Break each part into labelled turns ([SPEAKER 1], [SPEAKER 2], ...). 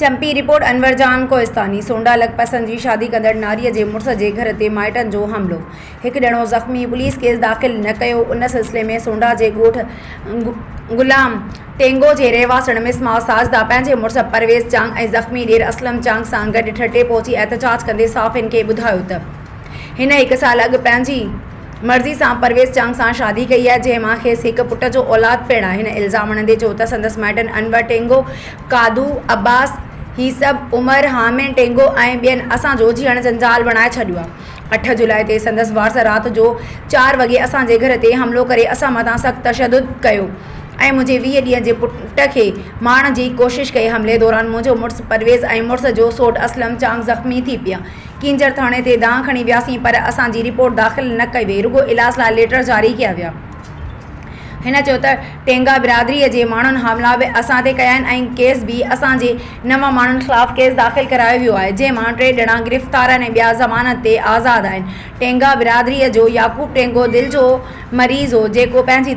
[SPEAKER 1] चंपी report अनवर जान कोहिस्तानी। सोंडा लॻपसंद जी शादी कंदड़ नारीअ जे मुड़ुस जे घर ते माइटनि जो हमिलो, हिकु ॼणो ज़ख़्मी, पुलिस केस दाख़िल न कयो। उन सिलसिले में सोंडा जे ॻोठ गुलाम टेंगो जे रहवासण मिसमाह साजदा पंहिंजे मुड़ुस परवेज़ चांग ऐं ज़ख़्मी ॾेर असलम चांग सां गॾु ठटे पहुची एहतजाज कंदे साफ़िन खे ॿुधायो त हिन 1 साल अॻु पंहिंजी मर्ज़ी सां परवेज़ चांग सां शादी कई आहे, जंहिं मां खेसि हिकु पुट जो औलाद पिणु आहे। हिन इल्ज़ाम हणंदे चयो त संदसि माइटनि अनवर टेंगो, कादू अब्बास, ही सभु उमर, हामिन टेंगो ऐं ॿियनि असांजो जीअण जंजाल बणाए छॾियो आहे। 8 जुलाई ते संदसि वारस राति जो 4 वॻे असांजे घर ते हमिलो करे असां मथां सख़्तु तशदुद कयो ऐं मुंहिंजे 20 ॾींहं जे पुट खे मारण जी कोशिशि कई। हमले दौरान मुंहिंजो मुड़ुसु परवेज़ ऐं मुड़ुस जो सौटु असलम चांग ज़ख़्मी थी पिया। कींजर थाणे ते दांह खणी वियासीं, पर असांजी रिपोर्ट दाख़िल न कई वई, रुॻो इलाज लाइ लेटर जारी कया विया। हिन चयो त टेंगा बिरादरीअ जे माण्हुनि हमला बि असां ते कया आहिनि ऐं केस बि असांजे 9 माण्हुनि ख़िलाफ़ु केस दाख़िल करायो वियो आहे, जंहिं मां 3 ॼणा गिरफ़्तार आहिनि ऐं ॿिया ज़मानत ते आज़ादु आहिनि। टेंगा बिरादरीअ जो याकूब टेंगो दिलि जो मरीज़ हो, जेको पंहिंजी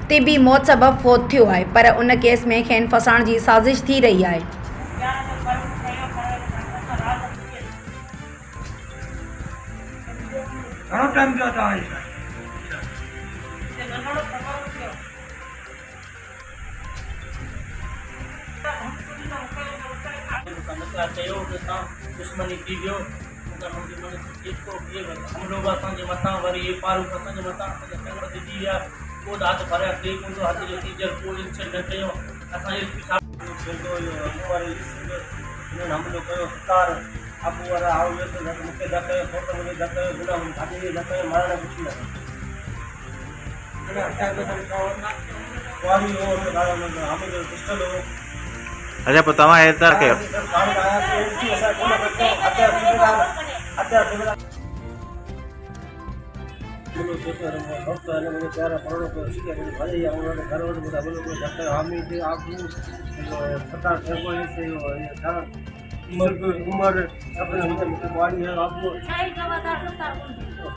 [SPEAKER 1] तिबी मौत सबबु फ़ौत थियो आहे, पर उन केस में खेनि फसाइण जी साज़िश थी रही आहे।
[SPEAKER 2] दुश्मनी थी वियो, हमिलो बि असांजे मथां, वरी इहे पारूं असांजे मथां, चङो ॾिजी विया। को हथ भरिया टे मुंहिंजो हथ जो टीचर को इंशन न कयो। असां हमिलो कयो, शिकार आबू वारा आओ मूंखे न कयो, फोट मुंहिंजे न कयो, गुना भाॼी न कयो, मारण कुझु न कयो। पिस्टल हो।
[SPEAKER 3] अच्छा, पोइ तव्हां एतिरा कयो?
[SPEAKER 2] उमर